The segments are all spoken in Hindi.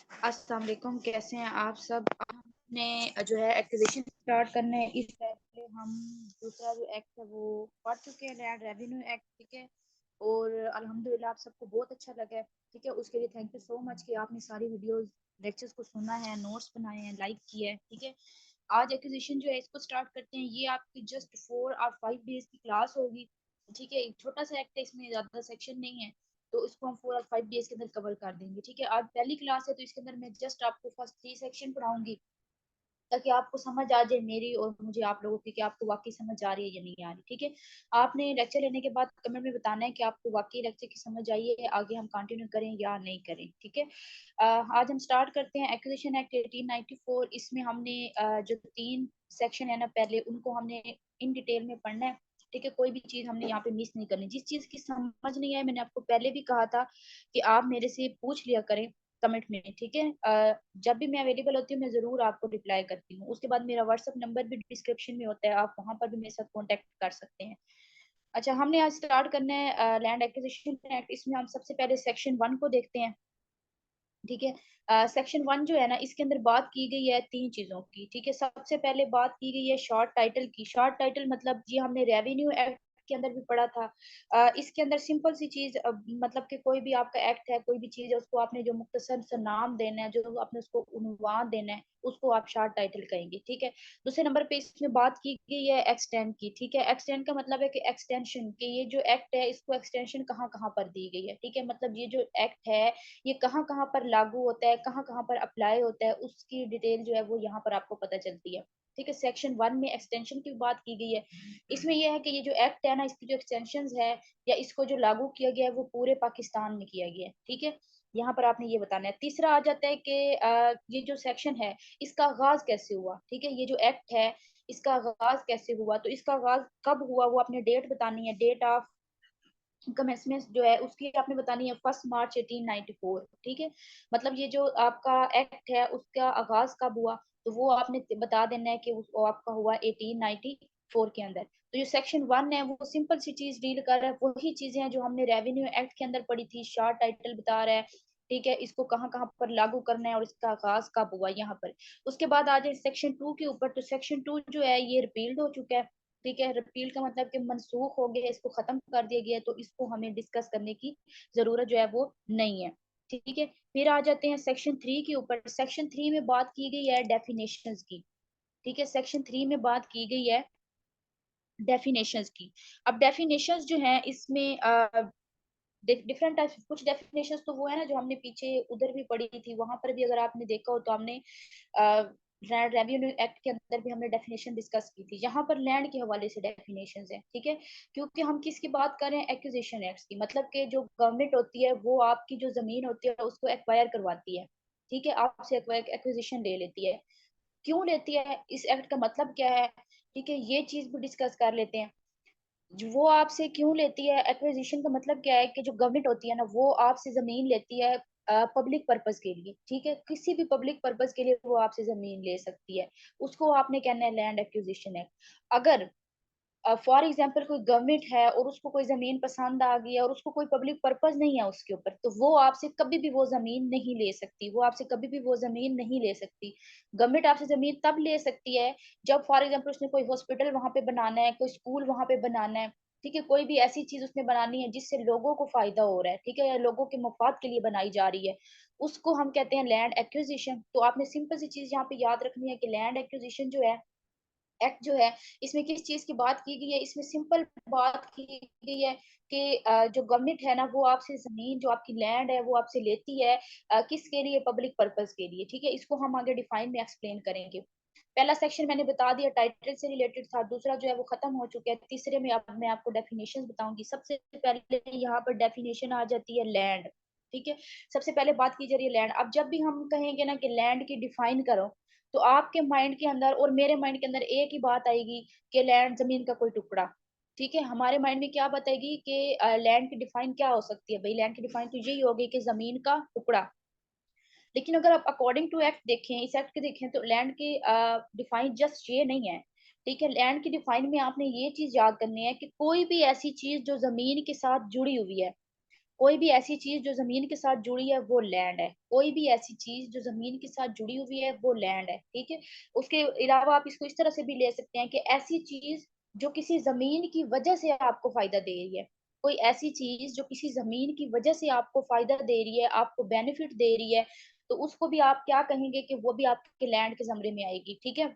अस्सलाम वालेकुम, कैसे हैं आप सब। हमने जो है एक्विजिशन स्टार्ट करने है। इस पहले हम दूसरा जो एक्ट है वो पढ़ चुके हैं, लैंड रेवेन्यू एक्ट। ठीक है, और अल्हम्दुलिल्लाह आप सबको बहुत अच्छा लगा है। ठीक है, उसके लिए थैंक यू सो मच कि आपने सारी वीडियोस लेक्चर्स को सुना है, नोट्स बनाए हैं, लाइक किए हैं। ठीक है, आज एक्विजिशन जो है इसको स्टार्ट करते हैं। ये आपकी जस्ट 4 और 5 डेज की क्लास होगी। ठीक है, एक छोटा सा एक्ट है, इसमें ज्यादा सेक्शन नहीं है, तो इसको हम 4 और 5 डेज के अंदर कवर कर देंगे। ठीक है, आज पहली क्लास है तो इसके अंदर मैं जस्ट आपको फर्स्ट 3 सेक्शन पढ़ाऊंगी, ताकि आपको समझ आ जाए मेरी और मुझे आप लोगों की, कि आपको वाकई समझ आ रही है या नहीं आ रही। ठीक है, आपने लेक्चर लेने के बाद कमेंट में बताना है कि आपको वाकई लेक्चर की समझ आई है, आगे हम कंटिन्यू करें या नहीं करें। ठीक है, आज हम स्टार्ट करते हैं एक्विजिशन एक्ट 1894। इसमें हमने जो 3 सेक्शन है ना पहले, उनको हमने इन डिटेल में पढ़ना है। ठीक है, कोई भी चीज हमने यहाँ पे मिस नहीं करनी। जिस चीज की समझ नहीं आए, मैंने आपको पहले भी कहा था कि आप मेरे से पूछ लिया करें कमेंट में। ठीक है, जब भी मैं अवेलेबल होती हूँ मैं जरूर आपको रिप्लाई करती हूँ। उसके बाद मेरा व्हाट्सअप नंबर भी डिस्क्रिप्शन में होता है, आप वहां पर भी मेरे साथ कांटेक्ट कर सकते हैं। अच्छा, हमने आज स्टार्ट करना है लैंड एक्विजिशन एक्ट। इसमें हम सबसे पहले सेक्शन 1 को देखते हैं। ठीक है, सेक्शन 1 जो है ना, इसके अंदर बात की गई है 3 चीजों की। ठीक है, सबसे पहले बात की गई है शॉर्ट टाइटल की। शॉर्ट टाइटल मतलब ये हमने रेवेन्यू एक्ट के अंदर भी पढ़ा था। इसके अंदर सिंपल सी चीज, मतलब कि कोई भी आपका एक्ट है, कोई भी चीज है, उसको आपने जो मुख्तसर सा नाम देना है, जो आपने उसको उन्वान देना है, उसको आप शॉर्ट टाइटल कहेंगे। ठीक है, दूसरे नंबर पे इसमें बात की गई है एक्सटेंड की। ठीक है, एक्सटेंड का मतलब है कि एक्सटेंशन, कि ये जो एक्ट है इसको एक्सटेंशन कहाँ कहाँ पर दी गई है। ठीक है, मतलब ये जो एक्ट है ये कहाँ कहाँ पर लागू होता है, कहाँ कहाँ पर अप्लाई होता है, उसकी डिटेल जो है वो यहाँ पर आपको पता चलती है। ठीक है, सेक्शन 1 में एक्सटेंशन की बात की गई है। इसमें यह है कि ये जो एक्ट है ना, इसकी जो एक्सटेंशन है या इसको जो लागू किया गया है वो पूरे पाकिस्तान में किया गया है। ठीक है, यहाँ पर आपने ये बताना है। तीसरा आ जाता है कि ये जो सेक्शन है इसका आगाज कैसे हुआ। ठीक है, ये जो एक्ट है इसका आगाज कैसे हुआ, तो इसका आगाज कब हुआ वो आपने डेट बतानी है। डेट ऑफ कमेंसमेंट जो है उसकी आपने बतानी है 1 मार्च 1894। ठीक है, मतलब ये जो आपका एक्ट है उसका आगाज कब हुआ, तो वो आपने बता देना है कि वो आपका हुआ 1894 के अंदर। तो जो सेक्शन 1 है वो सिंपल सी चीज डील कर रहा है, वही चीजें हैं जो हमने रेवेन्यू एक्ट के अंदर पढ़ी थी। शॉर्ट टाइटल बता रहा है, ठीक है, इसको कहाँ कहाँ पर लागू करना है और इसका आगाज कब हुआ यहाँ पर। उसके बाद आ जाए सेक्शन 2 के ऊपर, तो सेक्शन 2 जो है ये रिपील्ड हो चुका है। ठीक है, रिपील का मतलब कि मनसूख हो गया, इसको खत्म कर दिया गया है, तो इसको हमें डिस्कस करने की जरूरत जो है वो नहीं है। ठीक है, फिर आ जाते हैं सेक्शन 3 के ऊपर। सेक्शन 3 में बात की गई है डेफिनेशंस की। ठीक है, सेक्शन 3 में बात की गई है डेफिनेशंस की। अब डेफिनेशंस जो हैं इसमें डिफरेंट टाइप, कुछ डेफिनेशंस तो वो है ना जो हमने पीछे उधर भी पढ़ी थी, वहां पर भी अगर आपने देखा हो तो हमने रेवेन्यू एक्ट के अंदर भी हमने डेफिनेशन डिस्कस की थी। यहाँ पर लैंड के हवाले से डेफिनेशन है। ठीक है, क्योंकि हम किसकी बात कर रहे हैं, एक्विजिशन एक्ट की, मतलब कि जो गवर्नमेंट होती है वो आपकी जो जमीन होती है उसको एक्वायर करवाती है। ठीक है, आपसे एक्विजिशन ले लेती है। क्यों लेती है, इस एक्ट का मतलब क्या है। ठीक है, ये चीज भी डिस्कस कर लेते हैं। वो आपसे क्यों लेती है, एक्विजिशन का मतलब क्या है कि जो गवर्नमेंट होती है ना वो आपसे जमीन लेती है पब्लिक पर्पस के लिए। ठीक है, किसी भी पब्लिक पर्पस के लिए वो आपसे जमीन ले सकती है, उसको आपने कहना है लैंड एक्विजिशन एक्ट। अगर फॉर एग्जाम्पल कोई गवर्नमेंट है और उसको कोई जमीन पसंद आ गई है और उसको कोई पब्लिक पर्पस नहीं है उसके ऊपर, तो वो आपसे कभी भी वो जमीन नहीं ले सकती, वो आपसे कभी भी वो जमीन नहीं ले सकती। गवर्नमेंट आपसे जमीन तब ले सकती है जब फॉर एग्जाम्पल उसने कोई हॉस्पिटल वहां पे बनाना है, कोई स्कूल वहां पे बनाना है। ठीक है, कोई भी ऐसी चीज उसने बनानी है जिससे लोगों को फायदा हो रहा है, ठीक है, या लोगों के मफाद के लिए बनाई जा रही है, उसको हम कहते हैं लैंड एक्विजिशन। तो आपने सिंपल सी चीज यहाँ पे याद रखनी है कि लैंड एक्विजिशन जो है एक्ट जो है इसमें किस चीज की बात की गई है। इसमें सिंपल बात की गई है कि जो गवर्नमेंट है ना वो आपसे जमीन, जो आपकी लैंड है वो आपसे लेती है, किसके लिए, पब्लिक पर्पस के लिए। ठीक है, इसको हम आगे डिफाइन में एक्सप्लेन करेंगे। पहला सेक्शन मैंने बता दिया, टाइटल से रिलेटेड था। दूसरा जो है वो खत्म हो चुका है। तीसरे में अब मैं आपको डेफिनेशन बताऊंगी। सबसे पहले यहाँ पर डेफिनेशन आ जाती है लैंड। ठीक है, सबसे पहले बात की जा रही है लैंड। अब जब भी हम कहेंगे ना कि लैंड की डिफाइन करो, तो आपके माइंड के अंदर और मेरे माइंड के अंदर एक ही बात आएगी कि लैंड, जमीन का कोई टुकड़ा। ठीक है, हमारे माइंड में क्या बताएगी कि लैंड की डिफाइन क्या हो सकती है, भाई लैंड की डिफाइन तो यही होगी कि जमीन का टुकड़ा। लेकिन अगर आप अकॉर्डिंग टू एक्ट देखें, इस एक्ट के देखें, तो लैंड की डिफाइन जस्ट ये नहीं है। ठीक है, लैंड की डिफाइन में आपने ये चीज याद करनी है कि कोई भी ऐसी चीज जो जमीन के साथ जुड़ी हुई है, कोई भी ऐसी चीज जो जमीन के साथ जुड़ी है वो लैंड है। कोई भी ऐसी चीज जो जमीन के साथ जुड़ी हुई है वो लैंड है, ठीक है। उसके अलावा आप इसको इस तरह से भी ले सकते हैं कि ऐसी चीज जो किसी जमीन की वजह से आपको फायदा दे रही है। कोई ऐसी चीज जो किसी जमीन की वजह से आपको फायदा दे रही है, आपको बेनिफिट दे रही है, तो उसको भी आप क्या कहेंगे कि वो भी आपके लैंड के जमरे में आएगी, ठीक है।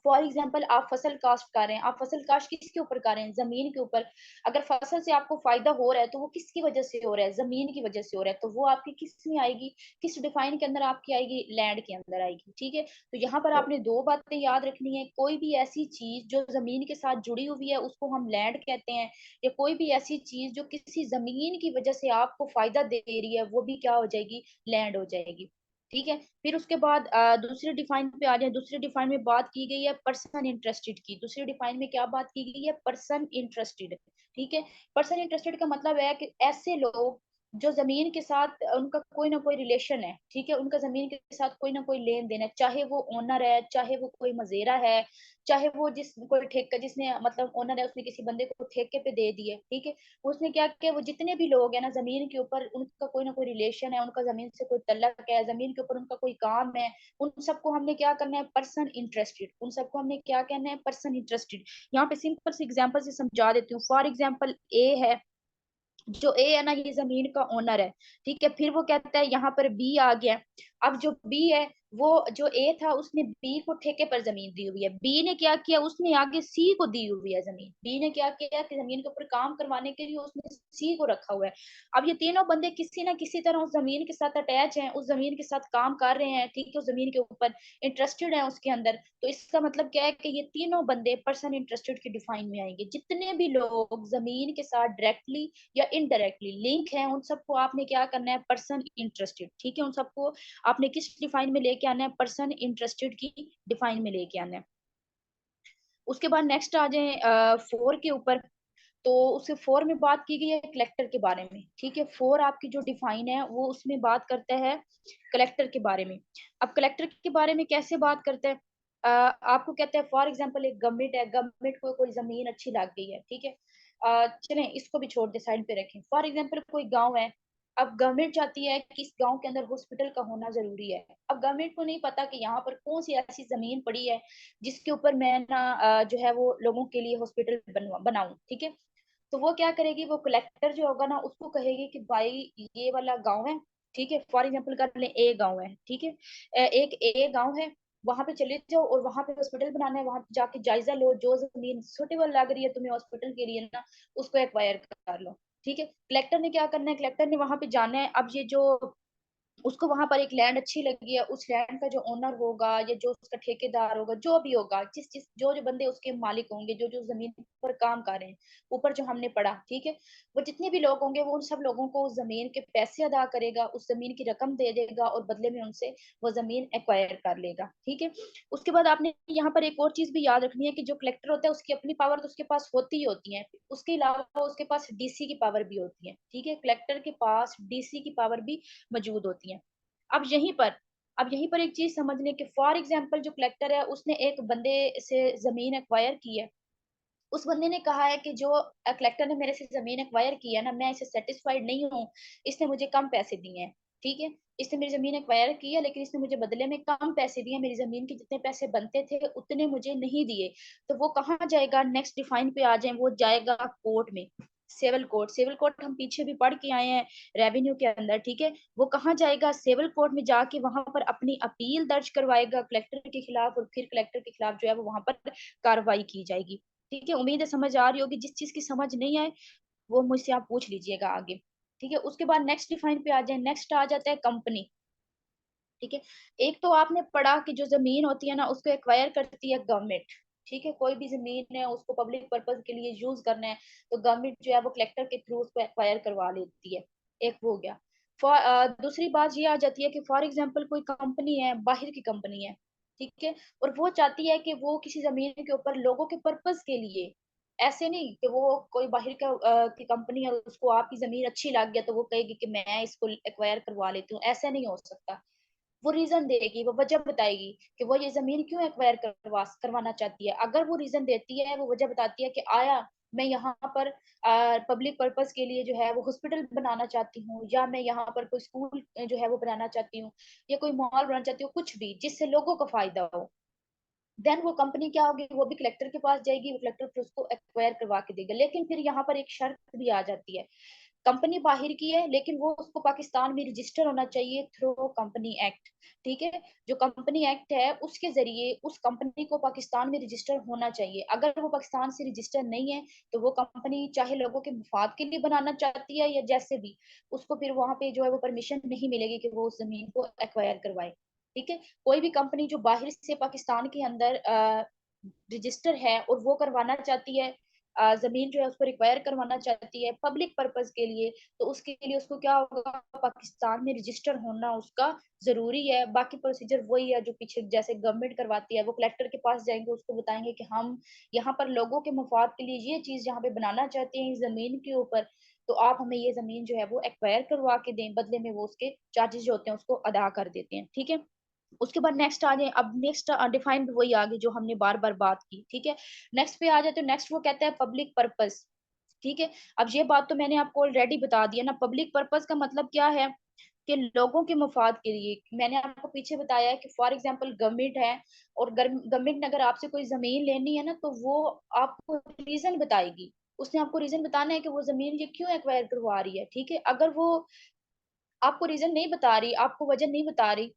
फॉर एग्जाम्पल आप फसल काश्त कर रहे हैं, आप फसल काश्त किसके ऊपर कर रहे हैं? जमीन के ऊपर। अगर फसल से आपको फायदा हो रहा है तो वो किसकी वजह से हो रहा है? जमीन की वजह से हो रहा है, तो वो आपकी किस में आएगी? किस डिफाइन के अंदर आपकी आएगी? लैंड के अंदर आएगी, ठीक है। तो यहाँ पर आपने दो बातें याद रखनी है। कोई भी ऐसी चीज जो जमीन के साथ जुड़ी हुई है उसको हम लैंड कहते हैं, या कोई भी ऐसी चीज जो किसी जमीन की वजह से आपको फायदा दे रही है वो भी क्या हो जाएगी? लैंड हो जाएगी, ठीक है। फिर उसके बाद दूसरे डिफाइन पे आ जाए। दूसरे डिफाइन में बात की गई है पर्सन इंटरेस्टेड की। दूसरे डिफाइन में क्या बात की गई है? पर्सन इंटरेस्टेड, ठीक है। पर्सन इंटरेस्टेड का मतलब है कि ऐसे लोग जो जमीन के साथ उनका कोई ना कोई रिलेशन है, ठीक है, उनका जमीन के साथ कोई ना कोई लेन देन है, चाहे वो ओनर है, चाहे वो कोई मजेरा है, चाहे वो जिस कोई ठेका, जिसने मतलब ओनर है उसने किसी बंदे को ठेके पे दे दिए, ठीक है। उसने क्या किया, वो जितने भी लोग हैं ना जमीन के ऊपर, उनका कोई ना कोई रिलेशन है, उनका जमीन से कोई तल्लक है, जमीन के ऊपर उनका कोई काम है, उन सबको हमने क्या करना है? Person interested. उन सबको हमने क्या कहना है? Person interested. यहाँ पे सिंपल से एग्जांपल से समझा देती हूँ। फॉर एग्जांपल ए है, जो ए है ना ये जमीन का ओनर है, ठीक है। फिर वो कहता है यहाँ पर बी आ गया। अब जो बी है, वो जो ए था उसने बी को ठेके पर जमीन दी हुई है। बी ने क्या किया? उसने आगे सी को दी हुई है जमीन। बी ने क्या किया कि जमीन के ऊपर काम करवाने के लिए उसने सी को रखा हुआ है। अब ये तीनों बंदे किसी ना किसी तरह उस जमीन के साथ अटैच हैं, उस जमीन के साथ काम कर रहे हैं, ठीक है, उस जमीन के ऊपर इंटरेस्टेड है उसके अंदर। तो इसका मतलब क्या है कि ये तीनों बंदे पर्सन इंटरेस्टेड की डिफाइन में आएंगे। जितने भी लोग जमीन के साथ डायरेक्टली या इनडायरेक्टली लिंक है उन सबको आपने क्या करना है? पर्सन इंटरेस्टेड, ठीक है। उन सबको आपने किस डिफाइन में लेके आना है? पर्सन इंटरेस्टेड की डिफाइन में लेके आना है। उसके बाद नेक्स्ट आ जाए फोर के ऊपर। तो उसके फोर में बात की गई है कलेक्टर के बारे में, ठीक है। फोर आपकी जो डिफाइन है वो उसमें बात करता है कलेक्टर के बारे में। अब कलेक्टर के बारे में कैसे बात करते हैं? आपको कहते हैं फॉर एग्जांपल एक गवर्नमेंट है, गवर्नमेंट को कोई जमीन अच्छी लग गई है, ठीक है। चलें इसको भी छोड़ दे, साइड पे रखें। फॉर एग्जांपल कोई गांव है। अब गवर्नमेंट चाहती है कि इस गांव के अंदर हॉस्पिटल का होना जरूरी है। अब गवर्नमेंट को नहीं पता कि यहाँ पर कौन सी ऐसी जमीन पड़ी है जिसके ऊपर मैं ना जो है वो लोगों के लिए हॉस्पिटल बनाऊं, ठीक है। तो वो क्या करेगी? वो कलेक्टर जो होगा ना उसको कहेगी कि भाई ये वाला गांव है, ठीक है, फॉर एग्जांपल कर लें ए गांव है, ठीक है। एक ए गांव है, वहां पे चले जाओ और वहां पे हॉस्पिटल बनाना है। वहां पे जाके जायजा लो, जो जमीन सुटेबल लग रही है तुम्हें हॉस्पिटल के लिए ना, उसको एक्वायर कर लो, ठीक है। कलेक्टर ने क्या करना है? कलेक्टर ने वहां पे जाना है। अब ये जो उसको वहां पर एक लैंड अच्छी लगी है, उस लैंड का जो ओनर होगा या जो उसका ठेकेदार होगा, जो भी होगा, जिस जिस जो जो बंदे उसके मालिक होंगे, जो जो जमीन पर काम कर रहे हैं, ऊपर जो हमने पढ़ा, ठीक है, वो जितने भी लोग होंगे वो उन सब लोगों को उस जमीन के पैसे अदा करेगा, उस जमीन की रकम दे देगा और बदले में उनसे वो जमीन एक्वायर कर लेगा, ठीक है। उसके बाद आपने यहाँ पर एक और चीज भी याद रखनी है कि जो कलेक्टर होता है उसकी अपनी पावर तो उसके पास होती ही होती है, उसके अलावा उसके पास डीसी की पावर भी होती है, ठीक है। कलेक्टर के पास डीसी की पावर भी मौजूद होती है। अब यहीं पर अब यहीं पर एक चीज समझने के, फॉर एग्जांपल जो कलेक्टर है उसने एक बंदे से जमीन एक्वायर की है। उस बंदे ने कहा है कि जो कलेक्टर ने मेरे से जमीन एक्वायर की है ना, मैं इसे सेटिस्फाइड नहीं हूँ, इसने मुझे कम पैसे दिए हैं, ठीक है। इसने मेरी जमीन एक्वायर की है लेकिन इसने मुझे बदले में कम पैसे दिए, मेरी जमीन के जितने पैसे बनते थे उतने मुझे नहीं दिए। तो वो कहाँ जाएगा? नेक्स्ट डिफाइन पे आ जाए, वो जाएगा कोर्ट में। Civil court. सिविल कोर्ट हम पीछे भी पढ़ के आए हैं रेवेन्यू के अंदर, ठीक है। वो कहाँ जाएगा? सिविल कोर्ट में जाके वहां पर अपनी अपील दर्ज करवाएगा कलेक्टर के खिलाफ, और फिर कलेक्टर के खिलाफ जो है वो वहां पर कार्रवाई की जाएगी, ठीक है। उम्मीद है समझ आ रही होगी। जिस चीज की समझ नहीं आए वो मुझसे आप पूछ लीजिएगा आगे, ठीक है। उसके बाद नेक्स्ट डिफाइन पे आ जाए। नेक्स्ट आ जाता है कंपनी, ठीक है। एक तो आपने पढ़ा कि जो जमीन होती है ना उसको एक्वायर करती है गवर्नमेंट, ठीक है। कोई भी जमीन है उसको पब्लिक पर्पज के लिए यूज करना है तो गवर्नमेंट जो है वो कलेक्टर के थ्रू उसको एक्वायर करवा लेती है। एक वो हो गया। दूसरी बात ये आ जाती है कि फॉर एग्जाम्पल कोई कंपनी है, बाहर की कंपनी है, ठीक है, और वो चाहती है कि वो किसी जमीन के ऊपर लोगों के पर्पज के लिए, ऐसे नहीं कि वो कोई बाहर का की कंपनी है उसको आपकी जमीन अच्छी लग गया तो वो कहेगी कि मैं इसको एक्वायर करवा लेती हूँ, ऐसा नहीं हो सकता। वो रीजन देगी, वो वजह बताएगी कि वो ये जमीन क्यों एक्वायर करवाना चाहती है। अगर वो रीजन देती है, वो वजह बताती है कि आया मैं यहाँ पर पब्लिक पर्पस के लिए जो है वो हॉस्पिटल बनाना चाहती हूँ, या मैं यहाँ पर कोई स्कूल जो है वो बनाना चाहती हूँ, या कोई मॉल बनाना चाहती हूँ, कुछ भी जिससे लोगों को फायदा हो, देन वो कंपनी क्या होगी, वो भी कलेक्टर के पास जाएगी, वो कलेक्टर फिर उसको एक्वायर करवा के देगा। लेकिन फिर यहाँ पर एक शर्त भी आ जाती है, कंपनी बाहर की है लेकिन वो उसको पाकिस्तान में रजिस्टर होना चाहिए थ्रू कंपनी एक्ट। ठीक है, जो कंपनी एक्ट है उसके जरिए उस कंपनी को पाकिस्तान में रजिस्टर होना चाहिए। अगर वो पाकिस्तान से रजिस्टर नहीं है तो वो कंपनी चाहे लोगों के मुफाद के लिए बनाना चाहती है या जैसे भी, उसको फिर वहां पे जो है वो परमिशन नहीं मिलेगी कि वो उस जमीन को एक्वायर करवाए। ठीक है, कोई भी कंपनी जो बाहर से पाकिस्तान के अंदर रजिस्टर है और वो करवाना चाहती है, जमीन जो है उसको रिक्वायर करवाना चाहती है पब्लिक पर्पज के लिए, तो उसके लिए उसको क्या होगा, पाकिस्तान में रजिस्टर होना उसका जरूरी है। बाकी प्रोसीजर वही है जो पीछे जैसे गवर्नमेंट करवाती है, वो कलेक्टर के पास जाएंगे, उसको बताएंगे कि हम यहाँ पर लोगों के मफाद के लिए ये चीज यहाँ पे बनाना चाहते हैं इस जमीन के ऊपर, तो आप हमें ये जमीन जो है वो एक्वायर करवा के दें, बदले में वो उसके चार्जेस जो होते हैं उसको अदा कर देते हैं। ठीक है, उसके बाद नेक्स्ट आ जाए, अब नेक्स्ट डिफाइंड वही आगे जो हमने बार बार बात की। ठीक है, नेक्स्ट पे आ जाए तो नेक्स्ट वो कहता है पब्लिक पर्पस। ठीक है, अब ये बात तो मैंने आपको ऑलरेडी बता दिया ना, पब्लिक पर्पस का मतलब क्या है कि लोगों के मफाद के लिए। मैंने आपको पीछे बताया है कि फॉर एग्जांपल गवर्नमेंट है, और गवर्नमेंट ने अगर आपसे कोई जमीन लेनी है ना तो वो आपको रीजन बताएगी, उसने आपको रीजन बताना है कि वो जमीन ये क्यों एक्वायर करवा रही है। ठीक है, अगर वो आपको रीजन नहीं बता रही, आपको वजह नहीं बता रही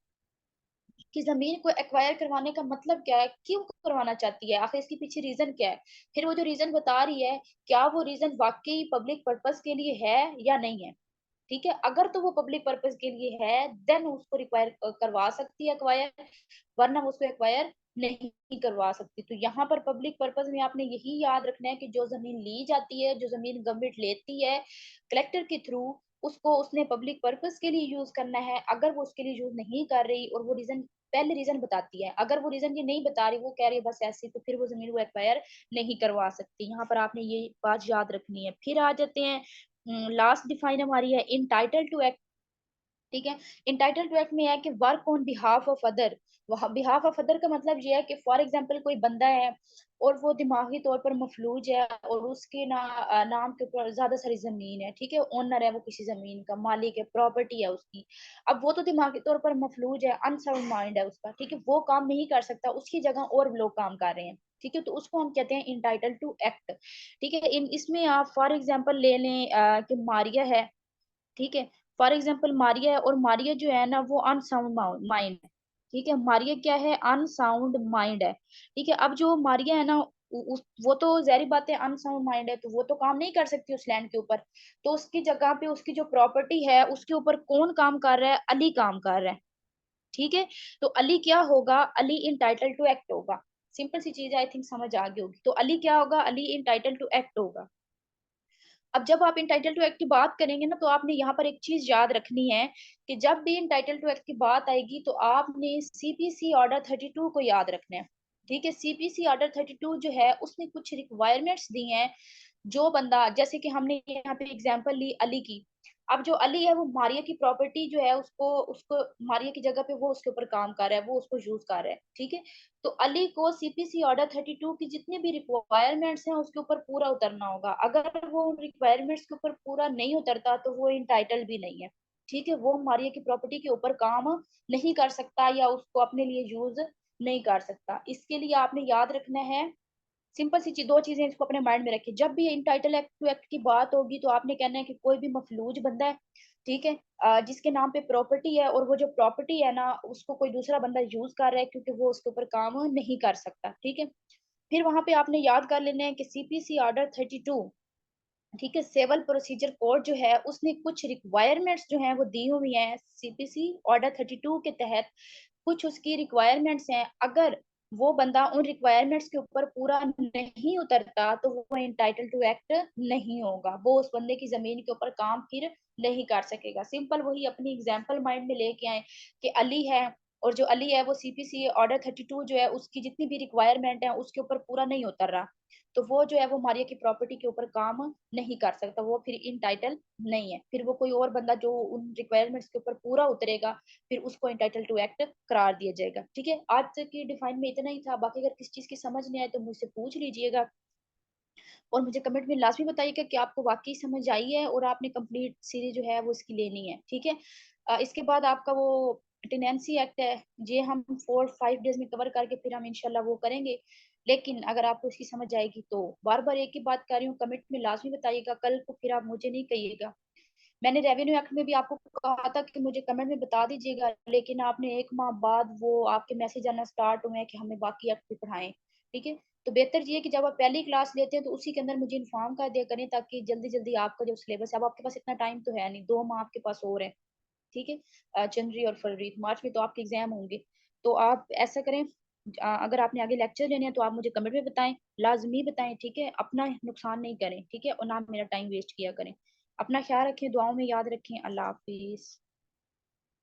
कि जमीन को एक्वायर करवाने का मतलब क्या है, क्यों करवाना चाहती है, आखिर इसके पीछे रीजन क्या है, फिर वो जो रीजन बता रही है क्या वो रीजन वाकई पब्लिक पर्पस के लिए है या नहीं है। ठीक है, अगर तो वो पब्लिक पर्पस के लिए है देन उसको रिक्वायर करवा सकती है एक्वायर, वरना वो उसको एक्वायर नहीं करवा सकती। तो यहाँ पर पब्लिक पर्पस में आपने यही याद रखना है कि जो जमीन ली जाती है, जो जमीन गवर्नमेंट लेती है कलेक्टर के थ्रू, उसको उसने पब्लिक पर्पस के लिए यूज करना है। अगर वो उसके लिए यूज नहीं कर रही और वो रीजन पहले रीजन बताती है, अगर वो रीजन ये नहीं बता रही, वो कह रही है बस ऐसे, तो फिर वो जमीन वो एक्वायर नहीं करवा सकती। यहाँ पर आपने ये बात याद रखनी है। फिर आ जाते हैं, लास्ट डिफाइन हमारी है इंटाइटल टू एक्ट। ठीक है, इंटाइटल टू एक्ट में है कि work on behalf of other. Behalf of other का मतलब ये है कि फॉर एग्जांपल कोई बंदा है और वो दिमागी तौर पर मफलूज है और उसके नाम के ऊपर ज्यादा सारी जमीन है। ठीक है, ओनर है वो किसी जमीन का, मालिक है, प्रॉपर्टी है उसकी। अब वो तो दिमागी तौर पर मफलूज है, अनसाउंड माइंड है उसका। ठीक है, वो काम नहीं कर सकता, उसकी जगह और लोग काम कर रहे हैं। ठीक है, तो उसको हम कहते हैं इंटाइटल टू एक्ट। ठीक है, इसमें आप फॉर एग्जाम्पल ले लें कि मारिया है। ठीक है, फॉर एग्जाम्पल मारिया है और मारिया जो है ना वो अनसाउंड माइंड है। ठीक है, मारिया क्या है, अनसाउंड माइंड है। ठीक है, अब जो मारिया है ना वो तो जहरी बात है अनसाउंड माइंड है, तो वो तो काम नहीं कर सकती उस लैंड के ऊपर। तो उसकी जगह पे उसकी जो प्रॉपर्टी है उसके ऊपर कौन काम कर रहा है, अली काम कर रहा है। ठीक है, तो अली क्या होगा, अली इंटाइटल टू एक्ट होगा। सिंपल सी चीज आई थिंक समझ आ गई होगी। तो अली क्या होगा, अली इंटाइटल टू एक्ट होगा। अब जब आप इंटाइटल टू एक्ट की बात करेंगे ना तो आपने यहाँ पर एक चीज याद रखनी है कि जब भी इंटाइटल टू एक्ट की बात आएगी तो आपने सीपीसी ऑर्डर 32 को याद रखना है। ठीक है, सीपीसी ऑर्डर 32 जो है उसने कुछ रिक्वायरमेंट्स दी हैं। जो बंदा, जैसे कि हमने यहाँ पे एग्जांपल ली अली की, अब जो अली है वो मारिया की प्रॉपर्टी जो है उसको उसको मारिया की जगह पे वो उसके ऊपर काम कर रहा है, वो उसको यूज कर रहा है। ठीक है, तो अली को सीपीसी ऑर्डर 32 की जितनी भी रिक्वायरमेंट्स हैं उसके ऊपर पूरा उतरना होगा। अगर वो उन रिक्वायरमेंट्स के ऊपर पूरा नहीं उतरता तो वो इंटाइटल भी नहीं है। ठीक है, वो मारिया की प्रॉपर्टी के ऊपर काम नहीं कर सकता या उसको अपने लिए यूज नहीं कर सकता। इसके लिए आपने याद रखना है सिंपल सी चीज, दो चीजें इसको अपने माइंड में रखिए। जब भी इंटाइटल एक्ट टू एक्ट की बात होगी तो आपने कहना है कि कोई भी मफलूज बंदा है, ठीक है, जिसके नाम पे प्रॉपर्टी है और वो जो प्रॉपर्टी है ना उसको कोई दूसरा बंदा यूज कर रहा है क्योंकि वो उसके ऊपर काम नहीं कर सकता। ठीक है, फिर वहां पे आपने याद कर लेना है कि सीपीसी ऑर्डर 32, ठीक है, सिविल प्रोसीजर कोड जो है उसने कुछ रिक्वायरमेंट्स जो हैं वो दी हुई हैं सीपीसी ऑर्डर 32 के तहत। कुछ उसकी रिक्वायरमेंट्स हैं, अगर वो बंदा उन रिक्वायरमेंट्स के ऊपर पूरा नहीं उतरता तो वो इंटाइटल टू एक्ट नहीं होगा, वो उस बंदे की जमीन के ऊपर काम फिर नहीं कर सकेगा। सिंपल वही अपनी एग्जांपल माइंड में लेके आए कि अली है, और जो अली है वो सीपीसी ऑर्डर 32 जो है उसकी जितनी भी रिक्वायरमेंट है उसके ऊपर पूरा नहीं उतर रहा, तो वो जो है वो मारिया की प्रॉपर्टी के ऊपर काम नहीं कर सकता, वो फिर इंटाइटल नहीं है। फिर वो कोई और बंदा जो उन रिक्वायरमेंट्स के ऊपर पूरा उतरेगा फिर उसको इंटाइटल टू एक्ट करार दिया जाएगा। ठीक है, आज तक की डिफाइन में इतना ही था, बाकी अगर किस चीज की समझ नहीं आए तो मुझसे पूछ लीजिएगा। और मुझे कमेंट में लाजमी बताइएगा कि आपको वाकई समझ आई है और आपने कंप्लीट सीरीज जो है वो इसकी लेनी है, ठीक है। इसके बाद आपका वो टेनेंसी एक्ट है, ये हम 4-5 डेज में कवर करके फिर हम इंशाल्लाह वो करेंगे। लेकिन अगर आपको इसकी समझ आएगी तो बार बार एक ही बात कर रही हूँ, कमेंट में लाजमी बताइएगा, कल को फिर आप मुझे नहीं कहिएगा। मैंने रेवेन्यू एक्ट में भी आपको कहा था कि मुझे कमेंट में बता दीजिएगा, लेकिन आपने 1 माह बाद वो आपके मैसेज आना स्टार्ट हुए हैं कि हमें बाकी एक्ट भी पढ़ाएं, ठीक है। तो बेहतर ये है कि जब आप पहली क्लास लेते हैं तो उसी के अंदर मुझे इन्फॉर्म कर दिया करें, ताकि जल्दी जल्दी आपका जो सिलेबस है, अब आपके पास इतना टाइम तो है नहीं, 2 माह आपके पास और है, ठीक है। जनवरी और फरवरी मार्च में तो आपके एग्जाम होंगे। तो आप ऐसा करें, अगर आपने आगे लेक्चर लेने हैं तो आप मुझे कमेंट में बताएं, लाजमी बताएं, ठीक है। अपना नुकसान नहीं करें, ठीक है, और ना मेरा टाइम वेस्ट किया करें। अपना ख्याल रखें, दुआओं में याद रखें। अल्लाह हाफिज।